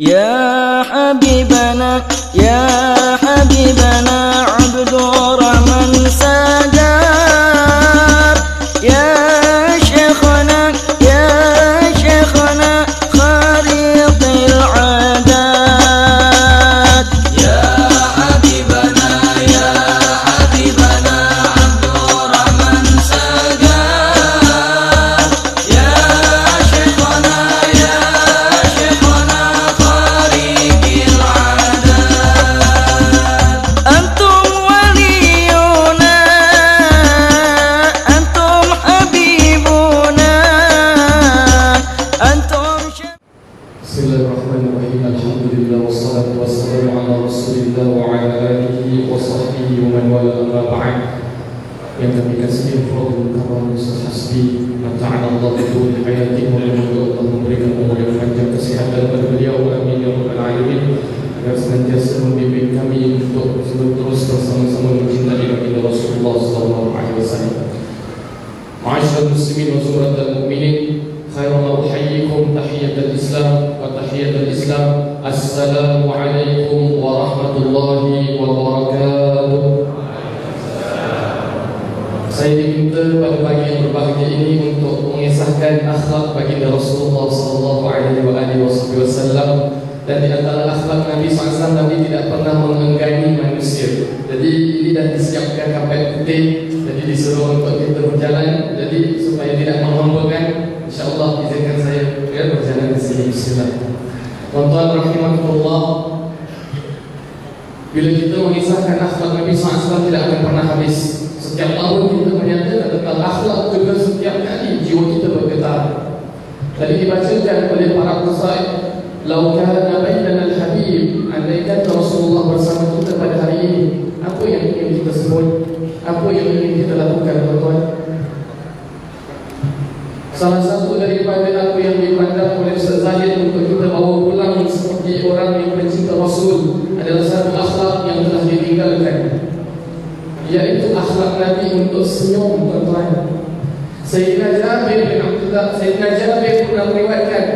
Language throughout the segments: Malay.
يا حبيبنا يا حبيبنا عبد الرحمن سجار يا شيخنا خريط العادات يا حبيبنا عبد الرحمن سجار يا شيخنا خريط العادات أنتم ولينا أنتم حبيبنا أنتم بسم الله الرحمن الرحيم. الحمد لله والصلاة والسلام على رسول الله وعلى آله وصحبه ومن والاه. أما بعد. Yang kami kasih Fadlul Karam Ustaz Hasbi, mata'ala Allah betul hayati, mudah-mudahan Allah memberikan umur yang panjang, kesihatan kepada beliau, amin ya rabbal alamin, agar senantiasa membimbing kami untuk terus bersama-sama mencintai baginda Rasulullah sallallahu alaihi wasallam. Ma'asyiral muslimin wa zumratal mu'minin, khairan uhayyikum tahiyatul Islam wa tahiyatul Islam. Assalamu alaikum warahmatullahi wabarakatuh. Saya diminta pada pagi yang berbahagia ini untuk mengisahkan akhlak baginda Rasulullah sallallahu alaihi wasallam. Dan di antara akhlak Nabi SAW, Nabi tidak pernah mengenggani manusia. Jadi ini dah disiapkan kapal putih, jadi disuruh untuk kita berjalan. Jadi supaya tidak menghambakan, insyaAllah izinkan saya berjalan di sini. Bismillah. Tuan-tuan rahimahullah, bila kita mengisahkan akhlak Nabi SAW tidak akan pernah habis. Setiap tahun kita menyatakan tentang akhlak, juga setiap kali jiwa kita bergetar. Tadi dibacakan oleh para pesaing, "Lau kana bainana al-habib", andaikan Rasulullah bersama kita pada hari ini, apa yang ingin kita sebut? Apa yang ingin kita lakukan, tuan-tuan? Salah satu daripada apa yang dipandang oleh Ustaz Zahid untuk kita bawa pulang seperti orang yang mencinta Rasul adalah satu akhlak yang telah ditinggalkan, yaitu akhlak Nabi untuk senyum, tuan-tuan. Sayyidina Jabir pernah meriwayatkan,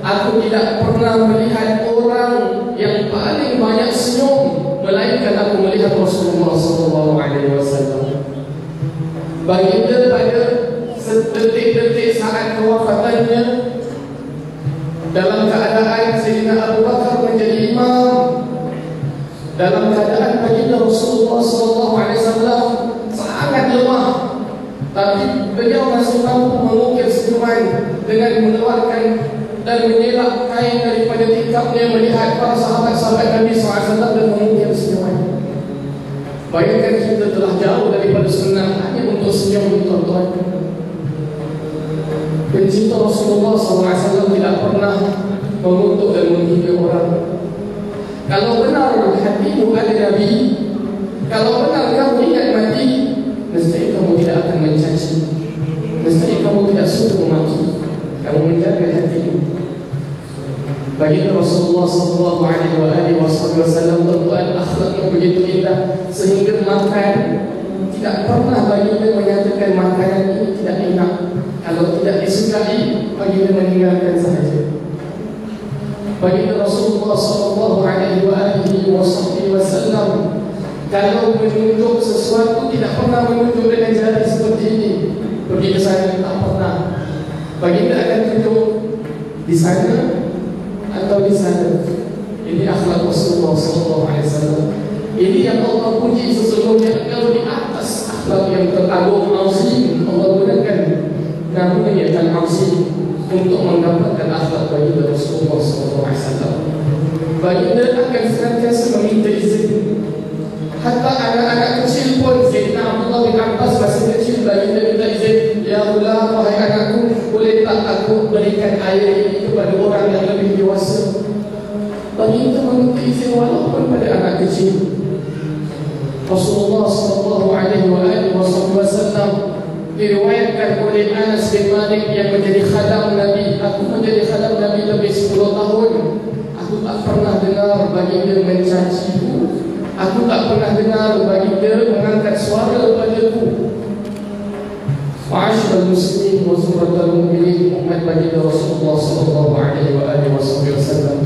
aku tidak pernah melihat orang yang paling banyak senyum melainkan aku melihat Rasulullah SAW. Baginda pada detik-detik saat kewafatannya, dalam keadaan Sayyidina Abu Bakar menjadi imam, dalam keadaan baginda Rasulullah SAW sangat lemah, tapi beliau masih mampu mengukir senyuman dengan mengeluarkan dan menyelak kain daripada tikapnya, melihat para sahabat-sahabat Nabi SAW dan mengukir senyuman. Bayangkan kita telah jauh daripada sunnah hanya untuk senyum, tuan-tuan. Pencinta Rasulullah SAW tidak pernah mengutuk dan menghina orang. Kalau benar hatimu ada Nabi, kalau benar kamu ingat mati, mesti kamu tidak akan mencaci, mesti kamu tidak suka memaki. Kamu menjaga hatimu. Baginda Rasulullah SAW, tuan-tuan, akhlaknya begitu indah sehingga makan tidak pernah baginda menyatakan makanan ini tidak enak. Kalau tidak disukai, baginda meninggalkan sahaja. Baginda Rasulullah SAW, kalau menunjuk sesuatu tidak pernah menunjuk dengan jari seperti ini. Pergi ke sana, tak pernah. Baginda akan tunjuk di sana atau di sana. Ini akhlak Rasulullah SAW. Ini yang Allah puji sesungguhnya. Kalau di atas akhlak yang teragung, azim, Allah gunakan namanya al-azim untuk mendapatkan akhlak baginda Rasulullah SAW. Baginda akan senantiasa meminta izin. Hatta anak-anak kecil pun, Sayyidina Abdullah bin Abbas masih kecil, baginda minta izin, "Ya Allah, wahai anakku, boleh tak aku berikan air ini kepada orang yang lebih dewasa?" Baginda meminta izin walaupun pada anak kecil. Rasulullah SAW diriwayatkan oleh Anas bin Malik yang menjadi khadam Nabi, "Aku menjadi khadam Nabi lebih 10 tahun. Aku tak pernah dengar baginda mencaciku. Aku tak pernah dengar baginda mengangkat suara padaku." Ma'asyiral muslimin wa zumratal mu'minin, umat baginda Rasulullah sallallahu alaihi wasallam.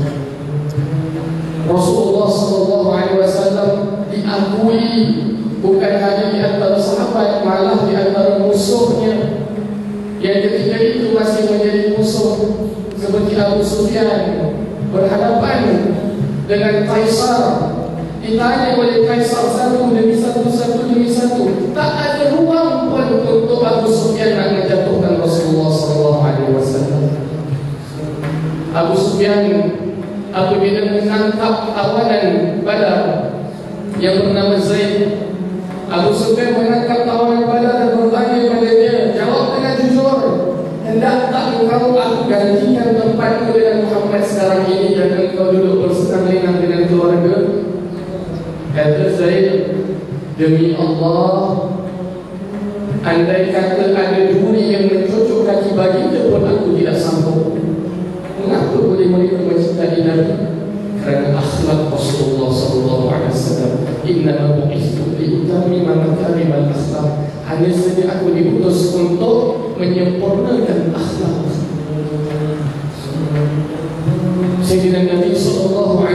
bukan hanya di antara sahabat, malah di antara musuhnya. Yang ketika itu masih menjadi musuh, seperti Abu Sufyan berhadapan dengan Kaisar. Ditanya oleh Kaisar satu demi satu, tak ada ruang pun untuk Abu Sufyan nak menjatuhkan Rasulullah SAW. Abu Sufyan apabila menangkap tawanan Badar yang bernama Zaid, Abu Sufyan menangkap tawanan Badar dan bertanya padanya, jawab dengan jujur, hendak tak engkau aku gantikan tempatmu dengan Muhammad sekarang ini dan engkau duduk bersenang-lenang dengan keluarga? Kata Zaid, demi Allah, andai kata ada duri yang mencucuk kaki baginda pun aku tidak sanggup. Mengapa boleh mereka mencintai Nabi? Kerana akhlak Rasulullah SAW. Inna bu'ithu liutammima makarimal akhlak. Hanya saja aku diutus untuk menyempurnakan akhlak. Sayyidina Nabi SAW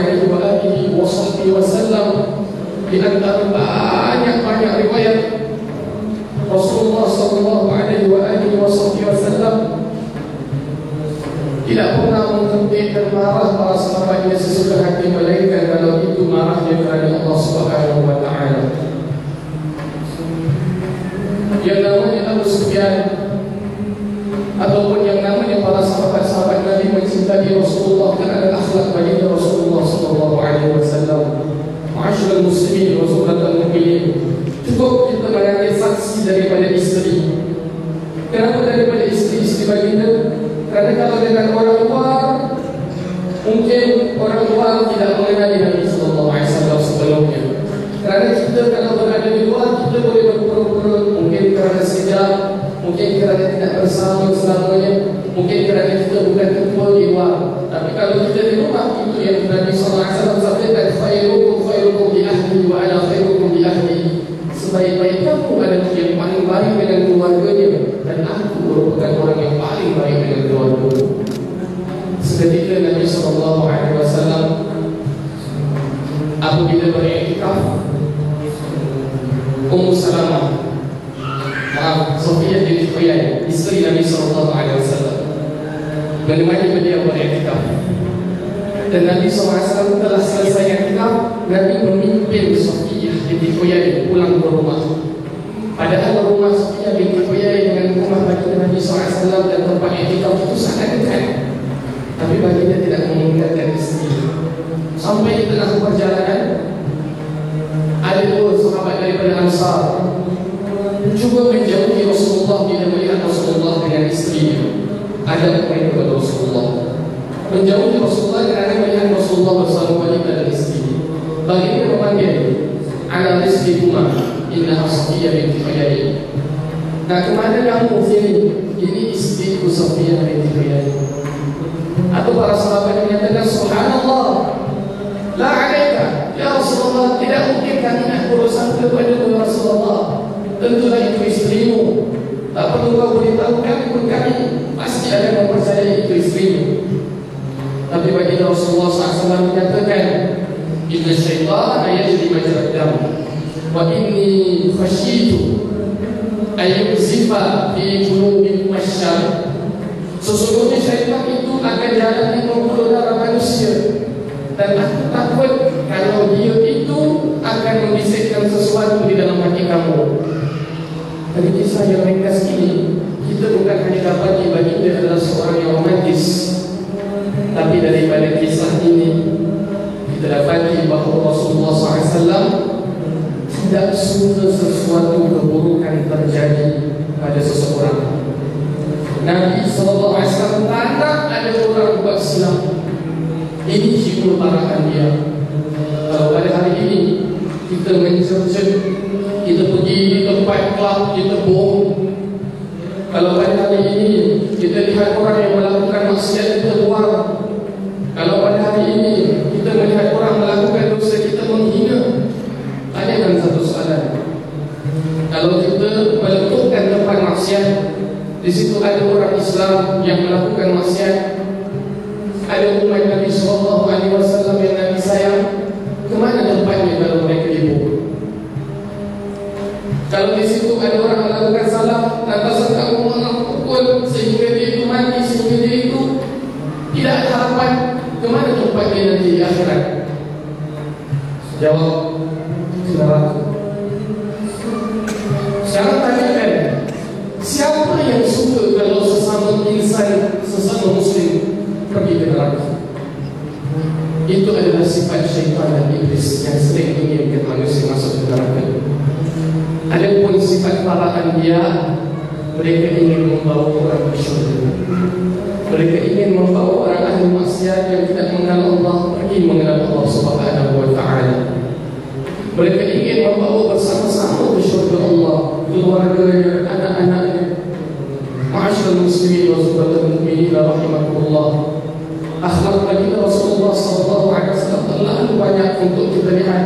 di antara banyak riwayat Rasulullah SAW tidak pernah mengkritik dan marah para sahabatnya sesuka hati, melainkan kalau itu marahnya kerana Allah Subhanahu wa Ta'ala. Yang namanya Abu Sufyan ataupun yang namanya para sahabat-sahabat Nabi mencintai Rasulullah kerana akhlak baginda Rasulullah SAW. Ma'asyiral muslimin wa sahabatul mukminin, cukup kita mengambil saksi daripada isteri. Kenapa daripada isteri baginda? Kerana kalau dengan orang luar, mungkin orang luar tidak mengenali Nabi SAW sebelumnya. Kerana kita kalau berada di luar, kita boleh berpura-pura, mungkin kerana sekejap, mungkin kerana tidak bersama selamanya, mungkin kerana kita bukan ketua di luar. Tapi kalau kita di rumah, itu yang Nabi SAW sabdakan, khairukum li ahli wa ana khairukum li ahli. Sebaik-baik kamu adalah yang paling baik dengan keluarganya, dan aku merupakan orang yang paling baik dengan keluarga. Seketika Nabi SAW apabila beriktikaf, Ummu Salamah, Sofiyah binti Huyai, isteri Nabi SAW, menemani beliau beriktikaf. Dan Nabi SAW telah selesai iktikaf, Nabi memimpin Sofiyah binti Huyai pulang ke rumah. Padahal rumah Sofiyah binti Huyai dengan rumah baginda Nabi SAW dan tempat iktikaf itu sangat dekat. Tapi baginda tidak mengingatkan isteri. Sampai di tengah perjalanan, ada dua sahabat daripada Ansar cuba menjauhi Rasulullah bila melihat Rasulullah dengan istrinya. Ada mereka kepada Rasulullah, menjauhi Rasulullah kerana melihat Rasulullah bersama wanita dan isteri. Baginda memanggil, ala rizqikuma innaha Safiyah binti Huyai. Nah, kemana kamu sini? Ini istriku Safiyah binti Huyai. Atau para sahabat menyatakan, subhanallah, la alaika ya Rasulullah, tidak mungkin kami nak berurusan kepada Rasulullah. Tentulah itu istrimu, tak perlu kau beritahu kami pun, kami pasti akan mempercayai itu istrimu. Tapi bagi Rasulullah SAW menyatakan, inna syaitan yajri majrad dam wa inni khasyitu ayyuzifa fi qulubil masyar. Sesungguhnya syaitan itu akan jalan di pembuluh darah manusia, dan aku takut kalau dia itu akan membisikkan sesuatu di dalam hati kamu. Dari kisah yang ringkas ini, kita bukan hanya dapat baginda adalah seorang yang romantis, tapi daripada kisah ini kita dapati bahawa Rasulullah SAW tidak suka sesuatu keburukan terjadi pada seseorang. Nabi SAW tak nak ada orang buat silap. Ini jiwa parahan dia. Kalau pada hari ini kita mencercet, kita pergi di tempat kelab, kita bom. Kalau pada hari ini kita lihat orang yang melakukan maksiat, kita buang. Kalau pada hari ini kita melihat orang melakukan dosa, kita menghina. Tanyakan satu soalan, kalau kita meletupkan tempat maksiat, di situ ada orang Islam yang melakukan maksiat, ada umat Nabi SAW yang Nabi sayang, kemana tempatnya kalau mereka ibu? Kalau di situ ada orang melakukan salah, lantasan kamu mengampukul sehingga dia itu mati, sehingga dia itu tidak ada harapan, kemana tempat dia nanti di akhirat? Jawab, neraka. Sekarang tanyakan, siapa yang suka kalau sesama insan, sesama muslim pergi ke neraka? Itu adalah sifat syaitan dan iblis yang sering menginginkan manusia masuk ke neraka. Adapun sifat para anbiya, mereka ingin membawa orang ke syurga. Mereka ingin membawa orang ahli maksiat yang tidak mengenal Allah pergi mengenal Allah Subhanahu wa ta'ala. Mereka ingin membawa bersama-sama ke syurga Allah, keluarganya, anak-anaknya. Ma'asyiral muslimin wa subhanallahi mu'minin rahimakumullah. Akhlak baginda Rasulullah SAW terlalu banyak untuk kita lihat.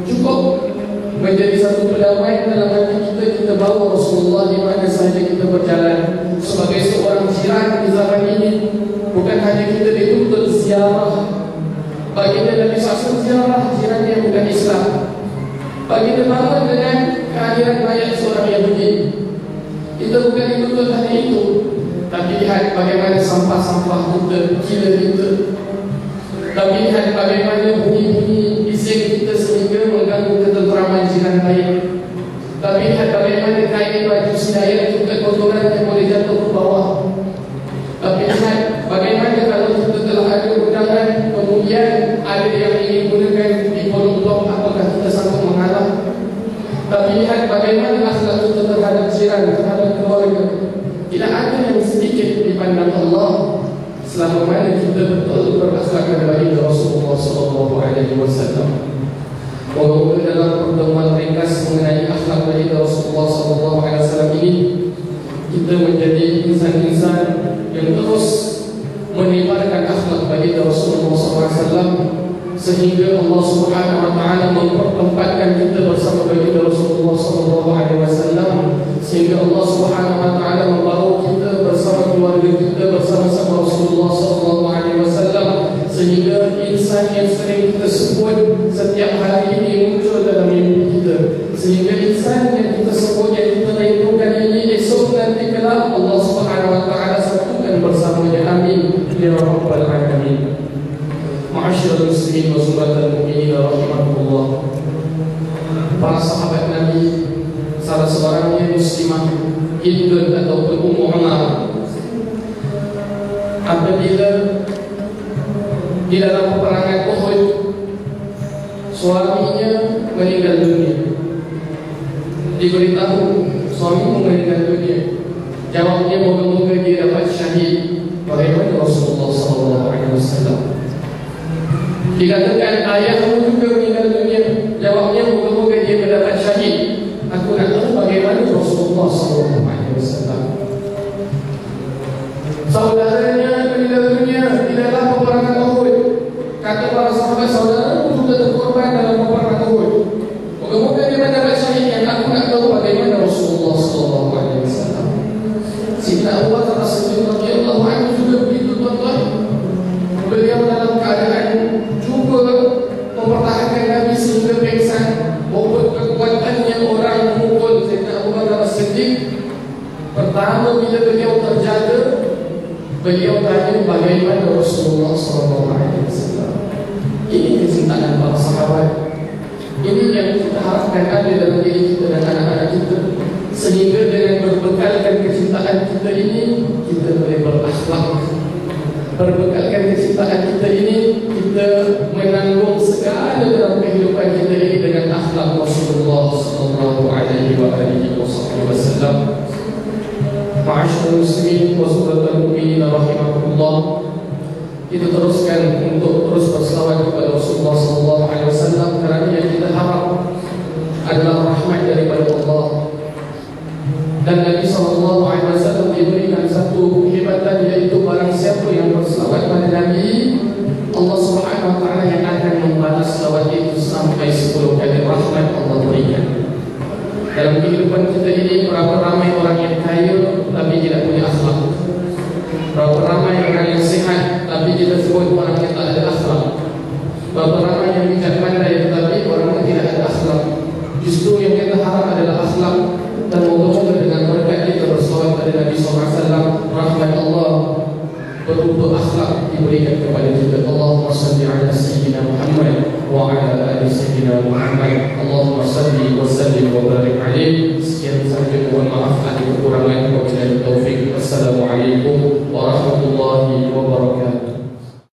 Cukup menjadi satu pelamai dalam hati kita. Kita bawa Rasulullah di mana sahaja kita berjalan. Sebagai seorang jiran di zaman ini, bukan hanya kita dituntut ziarah. Baginda Nabi SAW ziarah jiran yang bukan Islam. Baginda bangun dengan kehadiran mayat seorang Yahudi. Kita bukan dituntut hanya itu, tapi lihat bagaimana sampah-sampah kita, gila kita. Tapi lihat bagaimana bunyi-bunyi bising kita sehingga mengganggu ketenteraman jiran lain. Tapi lihat bagaimana kain baju sedaya kita kotoran yang boleh jatuh ke bawah. Tapi lihat bagaimana kalau kita telah ada undangan, kemudian ada yang ingin gunakan di kolom blok, apakah kita sanggup mengalah? Tapi lihat bagaimana akhlak kita terhadap jiran, terhadap keluarga. Tidak ada yang sedikit dipandang Allah selama mana kita betul berakhlak kepada baginda Rasulullah SAW. Walaupun dalam pertemuan ringkas mengenai akhlak baginda Rasulullah SAW ini, kita menjadi insan-insan yang terus menyebarkan akhlak baginda Rasulullah SAW, sehingga Allah Subhanahu wa ta'ala mempertempatkan kita bersama baginda Rasulullah SAW, sehingga Allah Subhanahu wa ta'ala membawa kita bersama keluarga kita bersama-sama Rasulullah SAW, sehingga insan yang sering kita sebut setiap hari ini muncul dalam mimpi kita, sehingga insan yang kita sebut, yang kita rindukan ini esok nanti kelak Allah Subhanahu wa ta'ala satukan bersamanya. Amin ya rabbal alamin. Ma'asyiral muslimin wa subhanallahi mu'minin rahimakumullah. Para sahabat Nabi, salah seorangnya Muslimah Hindun ataupun Ummu Umar, apabila di dalam peperangan Uhud suaminya meninggal dunia, diberitahu suamimu meninggal dunia, jawabnya moga-moga dia dapat syahid. Bagaimana Rasulullah SAW? Dikatakan ayahmu juga meninggal dunia, jawabnya moga-moga dia mendapat syahid. Aku nak tahu bagaimana Rasulullah SAW. Saudaranya meninggal dunia di dalam peperangan Uhud. Kata para sahabat, saudara juga terkorban dalam peperangan Uhud. Moga-moga dia mendapat syahid. Yang aku nak tahu bagaimana Rasulullah SAW. Sayyidina Abu Bakar As-Siddiq radhiyallahu anhu juga begitu, tuan-tuan. Beliau dalam keadaan juga mempertahankan Nabi sehingga pingsan. Walaupun kekuatannya orang memukul Sayyidina Abu Bakar As-Siddiq, pertama bila beliau terjaga, beliau tanya bagaimana Rasulullah SAW. Ini kecintaan para sahabat. Ini yang kita harapkan ada dalam diri kita dan anak-anak kita, sehingga dengan berbekalkan kecintaan kita ini, kita boleh berakhlak. Berbekalkan kecintaan kita ini, kita menanggung segala dalam kehidupan kita ini dengan akhlak Rasulullah SAW. Ma'asyiral muslimin wa subhanallahi mu'minin rahimakumullah. Kita teruskan untuk terus berselawat kepada Rasulullah SAW, kerana yang kita harap adalah rahmat daripada Allah. Dan Nabi SAW diberikan satu kehebatan, iaitu barang siapa yang berselawat pada Nabi, Allah Subhanahu wa ta'ala yang akan membalas selawat itu sampai 10 kali rahmat Allah berikan. Dalam kehidupan kita ini, berapa ramai orang yang kaya tapi tidak punya akhlak. Berapa ramai orang yang sihat tapi kita sebut orang yang tak ada akhlak. diberikan kepada kita. Allahumma salli ala sayyidina Muhammad wa ala ali sayyidina Muhammad. Allahumma salli wa sallim wa barik alaihi.